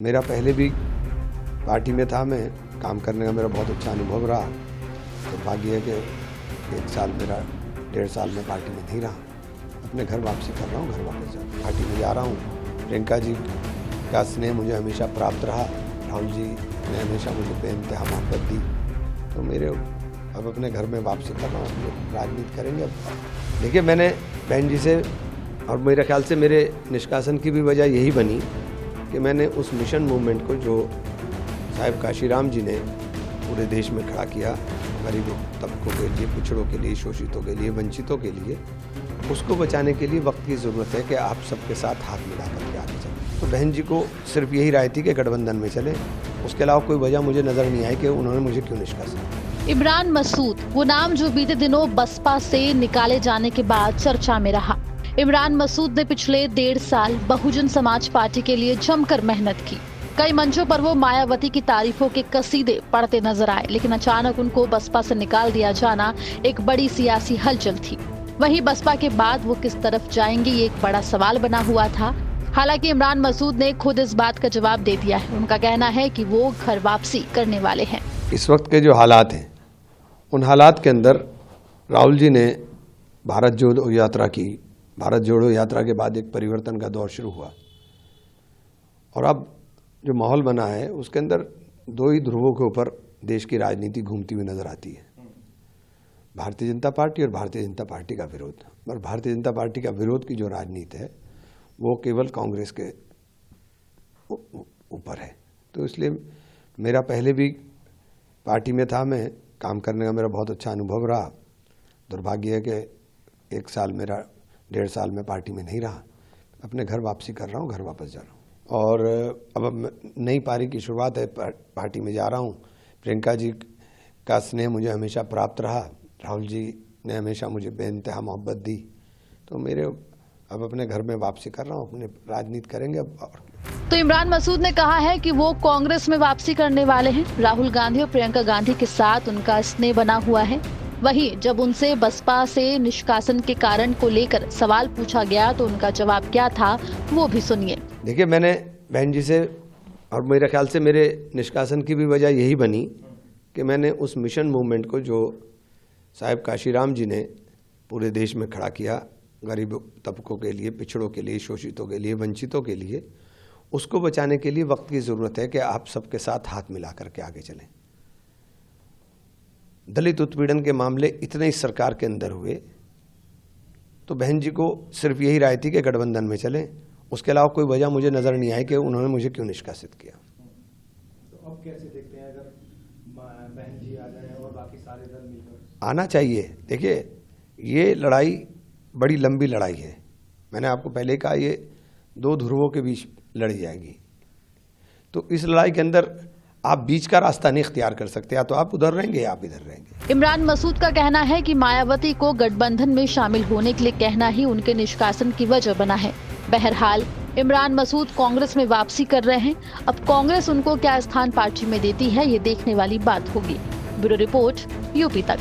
मेरा पहले भी पार्टी में था, मैं काम करने का मेरा बहुत अच्छा अनुभव रहा। तो भाग्य है कि 1.5 साल में पार्टी में नहीं रहा। अपने घर वापसी कर रहा हूँ, घर वापस जा पार्टी में जा रहा हूँ। प्रियंका जी का स्नेह मुझे हमेशा प्राप्त रहा। राहुल जी ने हमेशा मुझे बेइंतहा मोहब्बत दी। तो मेरे अब अपने घर में वापसी कर रहा हूँ, राजनीति करेंगे। अब देखिए, मैंने बहन जी से और मेरे ख्याल से मेरे निष्कासन की भी वजह यही बनी कि मैंने उस मिशन मूवमेंट को जो साहिब काशीराम जी ने पूरे देश में खड़ा किया, गरीब तबकों के लिए, पिछड़ों के लिए, शोषितों के लिए, वंचितों के लिए, उसको बचाने के लिए वक्त की ज़रूरत है कि आप सबके साथ हाथ मिला करके आगे चलें। तो बहन जी को सिर्फ यही राय थी कि गठबंधन में चलें। उसके अलावा कोई वजह मुझे नज़र नहीं आई कि उन्होंने मुझे क्यों निष्कासित। इमरान मसूद, वो नाम जो बीते दिनों बसपा से निकाले जाने के बाद चर्चा में रहा। इमरान मसूद ने पिछले 1.5 साल बहुजन समाज पार्टी के लिए जमकर मेहनत की। कई मंचों पर वो मायावती की तारीफों के कसीदे पढ़ते नजर आए, लेकिन अचानक उनको बसपा से निकाल दिया जाना एक बड़ी सियासी हलचल थी। वहीं बसपा के बाद वो किस तरफ जाएंगे, ये एक बड़ा सवाल बना हुआ था। हालांकि इमरान मसूद ने खुद इस बात का जवाब दे दिया है। उनका कहना है कि वो घर वापसी करने वाले हैं। इस वक्त के जो हालात हैं, उन हालात के अंदर राहुल जी ने भारत जोड़ो यात्रा की। भारत जोड़ो यात्रा के बाद एक परिवर्तन का दौर शुरू हुआ और अब जो माहौल बना है उसके अंदर 2 ही ध्रुवों के ऊपर देश की राजनीति घूमती हुई नजर आती है, भारतीय जनता पार्टी और भारतीय जनता पार्टी का विरोध। और भारतीय जनता पार्टी का विरोध की जो राजनीति है वो केवल कांग्रेस के ऊपर है। तो इसलिए मेरा पहले भी पार्टी में था, मैं काम करने का मेरा बहुत अच्छा अनुभव रहा। दुर्भाग्य है कि 1.5 साल में पार्टी में नहीं रहा। अपने घर वापसी कर रहा हूँ, घर वापस जा रहा हूँ और अब नई पारी की शुरुआत है। पार्टी में जा रहा हूँ। प्रियंका जी का स्नेह मुझे हमेशा प्राप्त रहा। राहुल जी ने हमेशा मुझे बेइंतहा मोहब्बत दी। तो मेरे अब अपने घर में वापसी कर रहा हूँ, अपने राजनीति करेंगे अब। तो इमरान मसूद ने कहा है कि वो कांग्रेस में वापसी करने वाले हैं। राहुल गांधी और प्रियंका गांधी के साथ उनका स्नेह बना हुआ है। वहीं जब उनसे बसपा से निष्कासन के कारण को लेकर सवाल पूछा गया तो उनका जवाब क्या था, वो भी सुनिए। देखिए, मैंने बहन जी से और मेरे ख्याल से मेरे निष्कासन की भी वजह यही बनी कि मैंने उस मिशन मूवमेंट को जो साहिब काशीराम जी ने पूरे देश में खड़ा किया, गरीब तबकों के लिए, पिछड़ों के लिए, शोषितों के लिए, वंचितों के लिए, उसको बचाने के लिए वक्त की ज़रूरत है कि आप सबके साथ हाथ मिला करके आगे चलें। दलित उत्पीड़न के मामले इतने इस सरकार के अंदर हुए तो बहन जी को सिर्फ यही राय थी कि गठबंधन में चलें। उसके अलावा कोई वजह मुझे नज़र नहीं आई कि उन्होंने मुझे क्यों निष्कासित किया। तो अब कैसे देखते हैं अगर बहन जी आ जाए और बाकी सारे दल मिलकर? आना चाहिए। देखिए, ये लड़ाई बड़ी लंबी लड़ाई है। मैंने आपको पहले कहा, ये 2 ध्रुवों के बीच लड़ी जाएगी। तो इस लड़ाई के अंदर आप बीच का रास्ता नहीं इख्तियार कर सकते, या तो आप उधर रहेंगे या आप इधर रहेंगे। इमरान मसूद का कहना है कि मायावती को गठबंधन में शामिल होने के लिए कहना ही उनके निष्कासन की वजह बना है। बहरहाल इमरान मसूद कांग्रेस में वापसी कर रहे हैं। अब कांग्रेस उनको क्या स्थान पार्टी में देती है, ये देखने वाली बात होगी। ब्यूरो रिपोर्ट, यूपी तक।